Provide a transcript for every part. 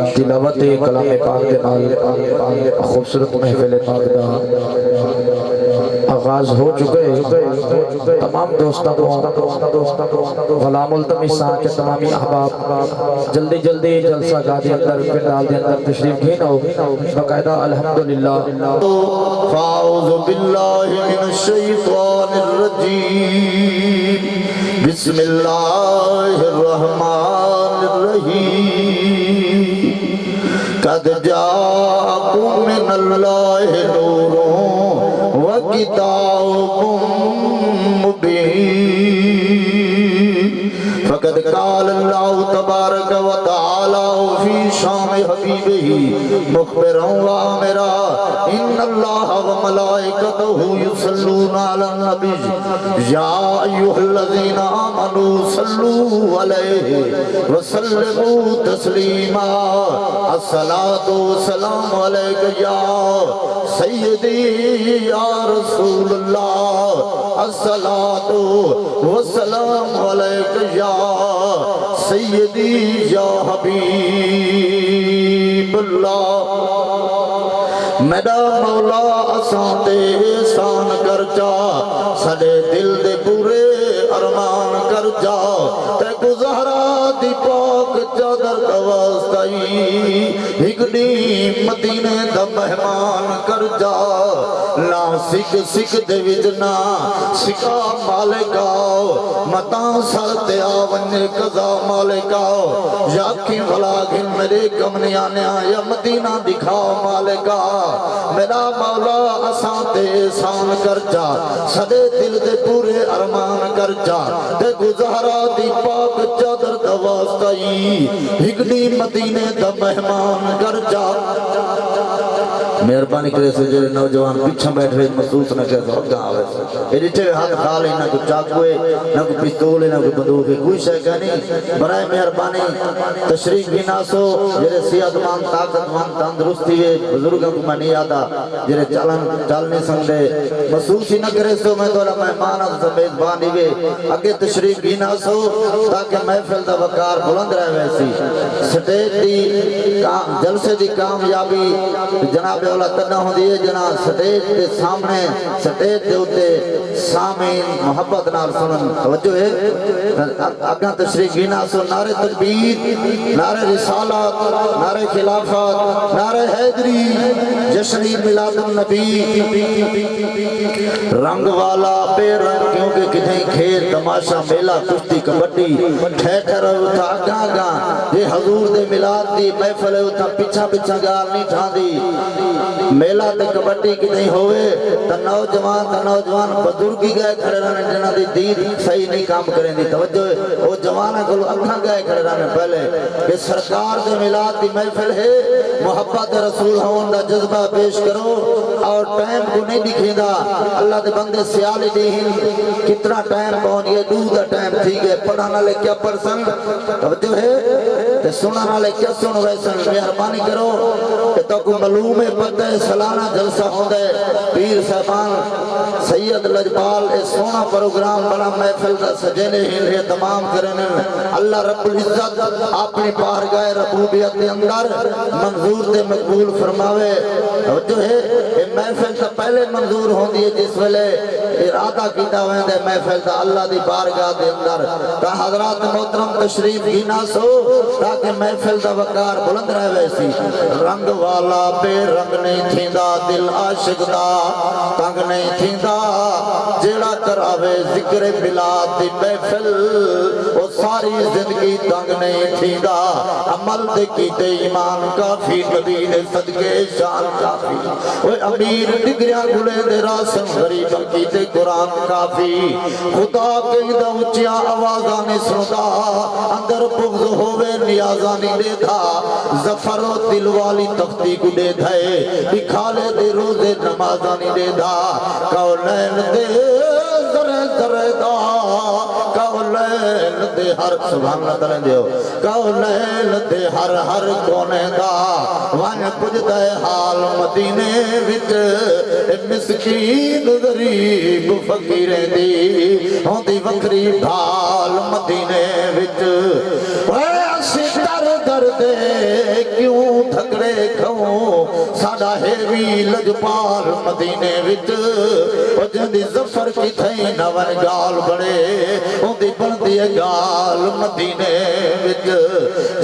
تلاوت کلام پاک کے نال خوبصورت محفل پاک دا آغاز ہو چکے تمام دوستوں کو غلام التمساں کے تمامی احباب جلدی جلدی جلسہ گاہ دے اندر پنڈال دے اندر تشریف گھینو باقاعدہ الحمدللہ فاعوذ باللہ من الشیطان الرجیم بسم اللہ الرحمن الرحیم قد جاءکم من اللہ نور وکتاب مبین فقد قال اللہ تبارک و تعالی فی شان حبیبہ مخبرا و آمرا ان اللہ و ملائکتہ یصلون علی النبی یا ایھا الذین آمنوا صلوا علیہ وسلموا تسلیما الصلاۃ والسلام علیک یا سیدی یا رسول اللہ الصلاۃ والسلام علیک یا سیدی یا حبیب اللہ میرا مولا اساں تے احسان کر جا سڈے دل دے پورے ارمان کر جا تے گزارا دی پاک چادر دا واسطائی ہکڑی مدینے دا مہمان کر جا نا سکھ سکھ دے وجنا سکھا مالکاؤ متاں سر تے آونے قضا مالکاؤ یاکی بھلا گھن میرے کمنی آنے یا مدینہ دکھاؤ مالکا میرا مولا اساں تے احسان کر جا سدے دل دے پورے ارمان کر جا تے گزارا دی پاک چادر دا واسطائی ہکڑی مدینے دا مہمان کر جا مہربانی کرے سے جو نوجوان پیچھا بیٹھ رہے محسوس نہ کرے تو کہاں آوے ایڈیٹے ہاتھ خالے نہ کوئی چاکوے نہ کوئی پستولے نہ کوئی بندوقے کوئی شے کہنی برائے مہربانی تشریف بھی نہ سو جرے صحتمان طاقتمان تندرستی ہے بزرگوں کو میں نہیں آتا جرے چلنے سنگے محسوس ہی نہ کرے سو میں دولا مہمان سے میزبانی ہوئے اگے تشریف بھی نہ سو تاکہ محفل دا وقار بلند رہے ویسی سٹیج دی جلسے دی کامیابی جناب اولا تنہ ہوں دیئے جناب سٹیج دے سامنے سٹیج دے ہوتے سامین محبت نال سنن توجہ ہے اگاں تشریف گینا سو نعرہ تکبیر نعرہ رسالت نعرہ خلافت نعرہ حیدری جشن میلاد النبی رنگ والا بے رنگ کیونکہ کتھیں کھیل تماشا میلہ کشتی کبڈی ٹھیٹر اٹھا اگاں اگاں یہ حضور دے میلاد دی محفل اٹھا پچھا پچھا گال نہیں ٹھان دی میلہ تے کبڈی کی نہیں ہوئے تا نوجوان بزرگی گئے کھڑے رہنے جنہ دی دید صحیح نہیں کام کریں دی توجہ ہے وہ جوانہ کو اکھاں گئے کھڑے رہنے پہلے کہ سرکار دے میلاد دی محفل ہے محبت رسول ہون دا جذبہ پیش کرو اور ٹائم کو نہیں دکھیں دا اللہ دے بندے سیالی دیہن کتنا ٹائم کون یہ دو دا ٹائم تھی گئے پڑھانا لے کیا پرسن توجہ ہے تے سنانا لے کیا سن ویسن مہربانی کرو کہ تو کو معلوم ہے پتہ سالانہ جلسہ ہوندہ ہے پیر صاحبان سید لجبال اس سونا پروگرام بڑا محفل دا سجینے ہی تمام کرنے اللہ رب العزت اپنی بارگاہ ربوبیت کے اندر منظور تے مقبول فرماوے جو ہے محفل تا پہلے منظور ہوندی ہے جس ویلے ارادہ کیتا ہوئے دے محفل تا اللہ دی بارگاہ دے اندر تا حضرات محترم تشریف گینا سو تا تاکہ محفل دا وقار بلند رہ ویسی رنگ والا بے رنگ نہیں تھیندا دل عاشق دا تنگ نہیں تھیندا جیڑا کراوے ذکر بلاد دی محفل وہ ساری زندگی تنگ نہیں تھیندا عمل دے کیتے ایمان کافی نبی دے صدقے شان کافی وہ امیر ڈگریاں گلے دے راسم غریب کیتے قرآن کافی خدا کئی دا اچیا آوازاں نے سندا اندر بغض ہوئے نیازاں نہیں دے تھا ظفر و دل والی تختی کو دے دھائے دکھالے دے روزے نمازاں نہیں دے تھا کولین دے ذرے ذرے دا کولین دے ہر سبحان اللہ تعالیٰ دیو کولین دے ہر ہر کونے دا وان کچھ دے حال مدینے وچ مسکین غریب فقیریں دی ہوندی وکری بھال مدینے وچ اے اسی در در دے کیوں تھکڑے کھوں ساڈا ہیوی لجپال مدینے وچ او جندی ظفر کی تھئی نون گال بڑے ہوندی بندی گال مدینے وچ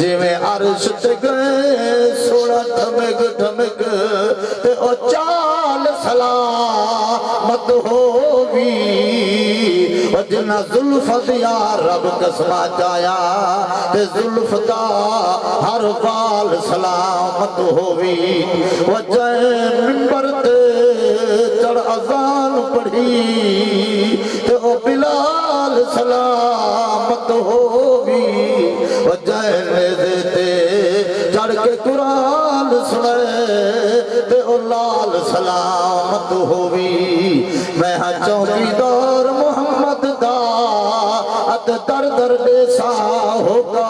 جویں عرش تے گئے سوڑا ٹھمک ٹھمک تے او چال سلامت ہووی او جنہ زلفت یا رب قسمہ چایا تے زلف دا ہر وال سلامت ہووی او جائے منبر تے چڑھ اذان پڑھی تے او بلال سلامت ہووی او جائے نیزے تے چڑھ کے قرآن سنے تے او لال سلامت ہووی میں ہاں چوکیدار محمد دا ات در در دے سا ہوگا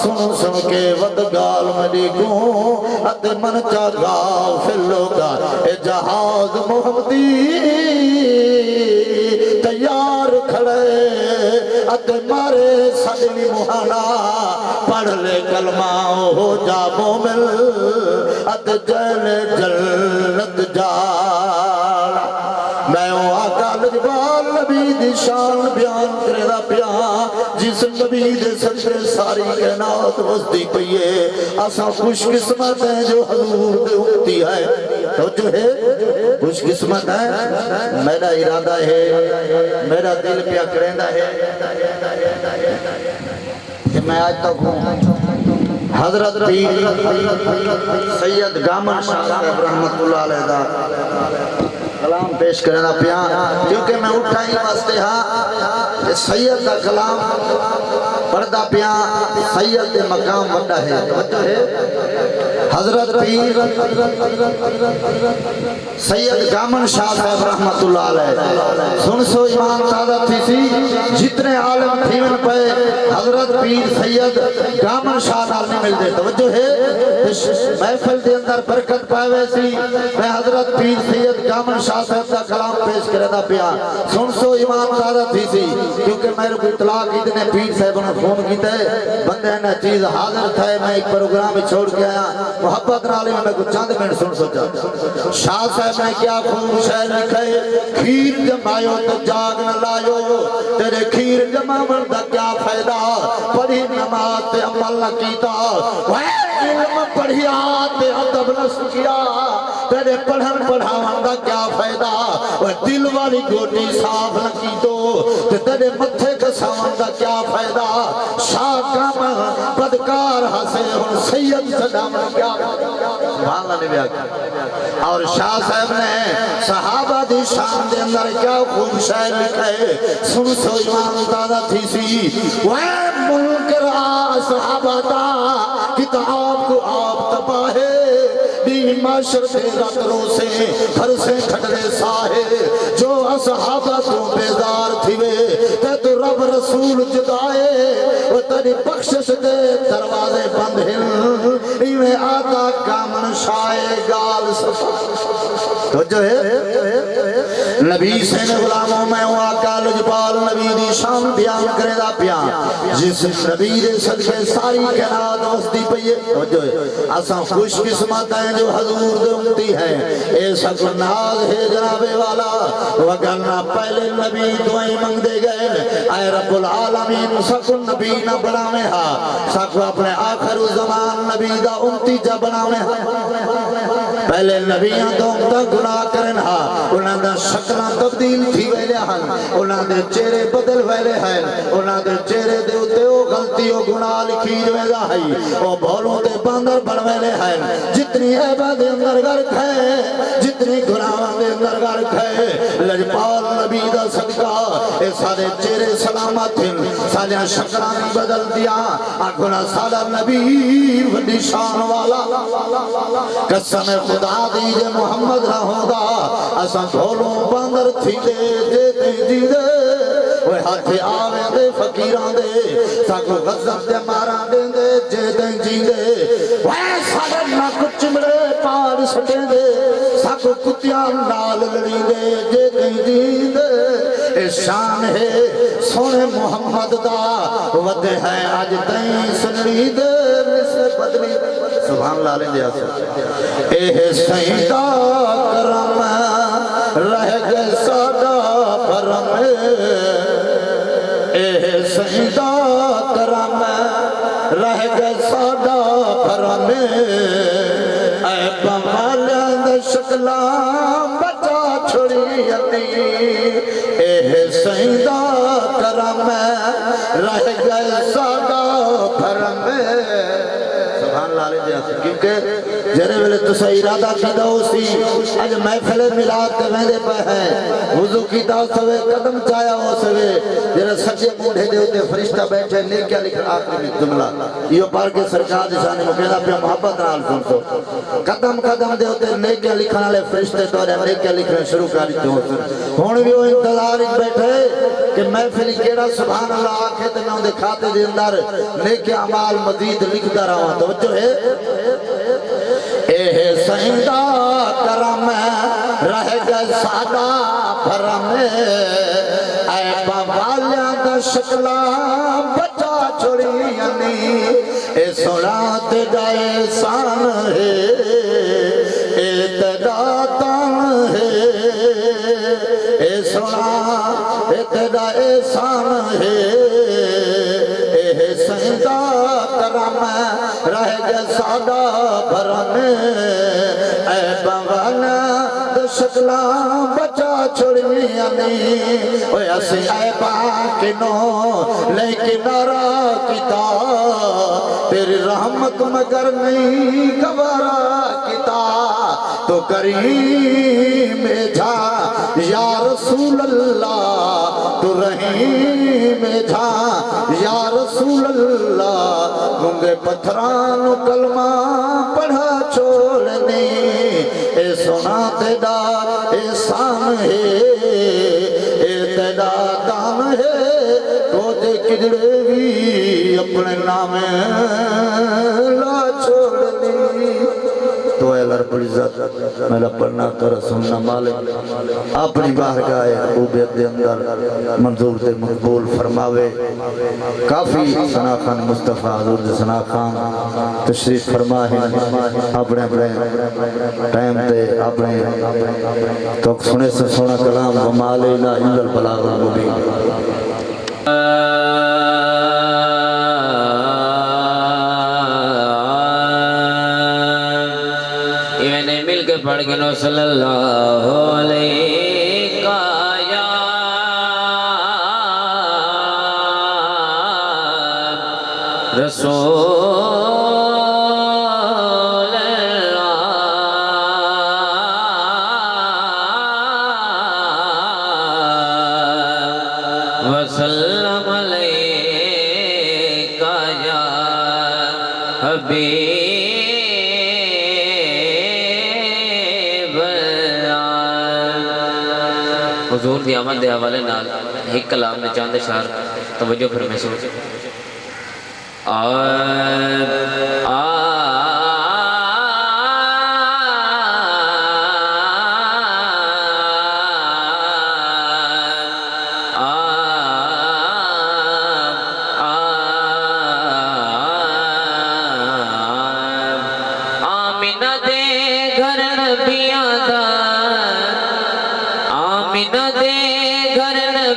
سن سن کے ودگال ملی گوں ات من چا غافل ہوگا اے جہاز محمدی تیار کھڑے ات مارے سڈوی مہانا پڑھ لے کلمہ ہو جا مومن ات جل جنت جا میں آقا لجبال نبی دی شان بیان کرے دا پیا جس نبی دے صدقے ساری کائنات وسدی پئی ہے اساں خوش قسمت ہیں جو حضور دے امتی ہے تو جو ہے خوش قسمت ہے میرا ارادہ ہے میرا دل پیا کریندا ہے کہ میں آج تک ہوں حضرت پیر سید گامن شاہ صاحب رحمت اللہ علیہ دا کلام پیش کرنا پیا کیونکہ میں اٹھا ہی واسطے ہاں کہ سید دا کلام پڑھدا پیا سید دے مقام وڈا ہے توجہ ہے حضرت پیر سید گامن شاہ صاحب رحمت اللہ علیہ سن سو ایمان تازہ تھی سی جتنے عالم تھیون پہ حضرت پیر سید گامن شاہ نال نہیں مل دے توجہ ہے محفل دے اندر برکت پائے ویسی میں حضرت پیر سید گامن شاہ صاحب کا کلام پیش کرنا پیا سن سو ایمان تازہ تھی سی کیونکہ میرے کو اطلاع اتنے پیر صاحب نے فون کیتا ہے بندے نے چیز حاضر تھا میں ایک پروگرام چھوڑ کے آیا محبت نالی میں کچھ چند منٹ سن سوچا شاہ صاحب نے کیا خوب شہر لکھے کھیر جمائیو تو جاگ نہ لائیو تیرے کھیر جمامن دا کیا فائدہ پڑھی نماز تے عمل نہ کیتا علم پڑھیا تے ادب نہ سکیا تیرے پڑھن پڑھاون دا کیا فائدہ دل والی گوٹی صاف نہ کیتو تے تیرے متھے کساون دا کیا فائدہ شاہ کامن بدکار ہسے ہن سید صدامن کیا سبحان اللہ نے بھی آگیا اور شاہ صاحب نے صحابہ دی شان دے اندر کیا خوب شاعر لکھا ہے سن سو ایمان تازہ تھی سی وے منکر صحابہ دا کتاب کو آپ تباہے بھی معاشر سے راتروں سے گھر سے کھٹلے ساہے جو اصحابہ تو بیزار تھیوے تے تو رب رسول جدائے وہ تیری بخشش دے دروازے بند ہیں ایویں آتا کامن شائے گال سفا تو جو ہے نبی سین غلاموں میں ہوا کا لجپال نبی دی شان بیان کرے دا پیان جس نبی دے صدقے ساری کائنات وستی پئیے تو جو ہے اساں خوش قسمت ہیں جو حضور دے امتی ہیں اے سکو ناز ہے جناب والا وگرنہ پہلے نبی دعائیں منگ دے گئے اے رب العالمین سکو نبی نہ بنا میں ہا سکو اپنے آخر زمان نبی دا امتی جا بنا میں ہا پہلے نبیاں تو امتا گناہ کرن ہا انہاں دا شکلہ تبدیل تھی ویلے ہن انہاں دے چہرے بدل ویلے ہیں انہاں دے چہرے دے اتے او غلطی او گناہ لکھی جو ہے ہائی او بھولوں دے باندر بن ویلے ہیں جتنی عیبہ دے اندر گرک ہے جتنی گناہ دے اندر گرک ہے لجپال نبی دا صدقہ اے سارے چہرے سلامت ہیں سارے شکلہ نہیں بدل دیا آگونا سالہ نبی وڈی شان والا قسم خدا دیجے محمد رہو دا اساں بھولوں باندر تھی دے جی دے وہ ہاتھے آوے دے فقیران دے ساکو غزب دے ماران دے دے جے دے جی دے وہ سارے نہ کچھ چمڑے پار سٹے دے ساکو کتیاں نال لڑی دے جے دے جی دے اے شان ہے سونے محمد دا ودے ہیں آج تائیں سنری دے سے بدلی سبحان اللہ علیہ دیا سے اے سیدہ کرم رہ گئے سادہ پرم اے سیدہ کرم رہ گئے سادہ پرم اے بمالیاں دے شکلہ بچا چھوڑی یتی اے سیدہ کرم رہ گئے سادہ پرم سبحان اللہ علیہ دیا سے کیونکہ جرے ویلے تسا ارادہ کی دو سی اج محفل ملاد کے ویندے پہ ہیں وضو کی داو سوے قدم چایا ہو سوے جرے سچے موڑے دے ہوتے فرشتہ بیٹھے نیکیا لکھن آخری میں جملہ یہ پار کے سرکار جسانے مقیدہ پہ محبت نال سن سو قدم قدم دے ہوتے نیکیا لکھن آلے فرشتے تو رہے نیکیا لکھن شروع کاری تے ہوتے ہون بھی وہ انتظار بیٹھے کہ محفلی کیڑا سبحان اللہ آکھے تے میں اندے کھاتے دے اندر نیکیا عمال مزید لکھ دا رہا توجہ ہے اے سیدہ کرم رہ گئے سادہ پرم اے بوالیاں دا شکلہ بچا چھوڑی یعنی اے سونا تیرا احسان ہے اے تیرا تان ہے اے سونا تیرا احسان ہے اے سیدہ کرم رہ گئے سادہ پرم اے بوالیاں دا شکلہ بچا چھوڑی یعنی اوہ اسے اے باکنو لیکن نارا کتا تیری رحمت مگر نہیں گوارا کتا تو کریم جا یا رسول اللہ تو رحیم جا یا رسول اللہ گنگے پتھران کلمہ پڑھا چھوڑنے اے سونا تیرا احسان ہے اے تیرا دان ہے تو دے کجڑے بھی اپنے نام لا چھوڑنی تو اے رب العزت میرا پڑھنا کر سننا مالک اپنی بارگاہ محبوبیت دے اندر منظور دے مقبول فرماوے کافی ثنا خان مصطفیٰ حضور دے ثنا خان تشریف فرمائے اپنے ٹائم تے اپنے تو سنے سے سونا کلام وما علینا الا البلاغ المبین پڑھ گنو صلی اللہ علیہ یا رسول اللہ وسلم علیہ یا حبیب حضور دی آمد دے حوالے نال ایک کلام نے چاند اشار توجہ پھر محسوس آ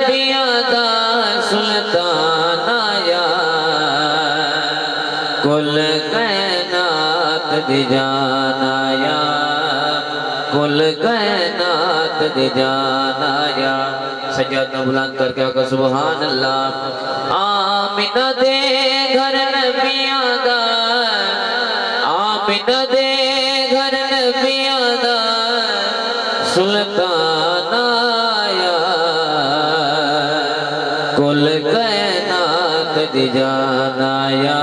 نبیاں دا سلطان آیا کل کائنات دی جان آیا کل کائنات دی جان آیا سجادہ بلند کر کے آقا سبحان اللہ آمینہ دے گھر نبیاں دا آمینہ دے گھر نبیاں دا سلطان آیا کل کائنات دی جان آیا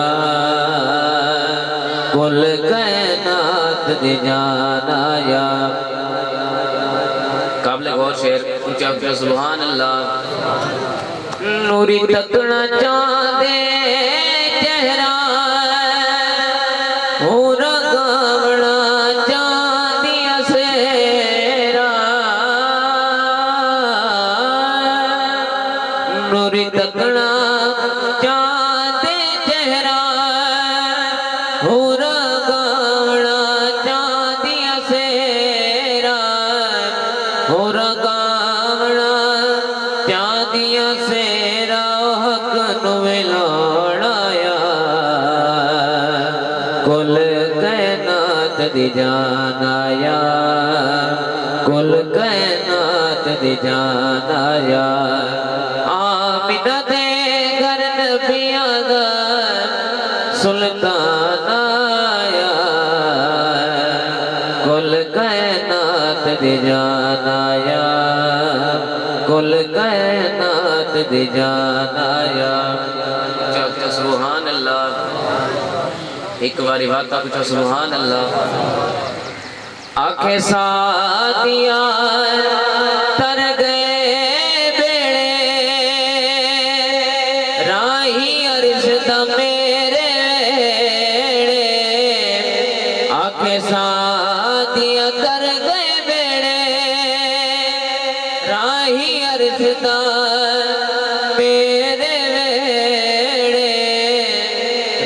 کل کائنات دی جان آیا قابل غور شعر اونچا اونچا سبحان اللہ نوری تکنا چاندے چہرہ ہورا گاوڑا چاندیا سیرا نوری تکنا چاندے چہرہ ہورا گاوڑا چاندیا سیرا ہورا گاوڑا چاندیا سیرا حق نوے لوڑایا کل کائنات دی جان آیا کل کائنات دی جان آیا آمینہ دے گھر نبیاں دا سلطان آیا کل کائنات دی جان آیا کل کائنات دی جان آیا چاہتا سبحان اللہ ایک باری واقعہ کچھ سبحان اللہ آنکھیں ساتھیا تر گئے بیڑے راہی عرش دا میرے ویڑے آنکھیں ساتھیا تر گئے بیڑے راہی عرش دا میرے ویڑے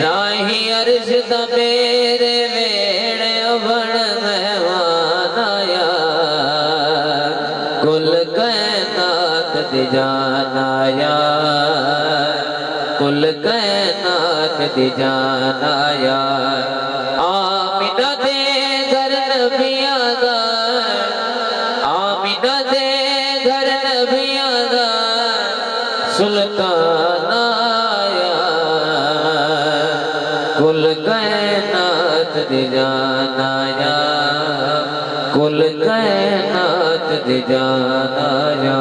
راہی عرش دا میرے ویڑے بڑ مہمان آیا کل کائنات دی جان آیا کل کائنات دی جان آیا آمینہ دے گھر نبیاں دا آمینہ دے گھر نبیاں دا سلطان آیا کل کائنات دی جان آیا کل کائنات دی جان آیا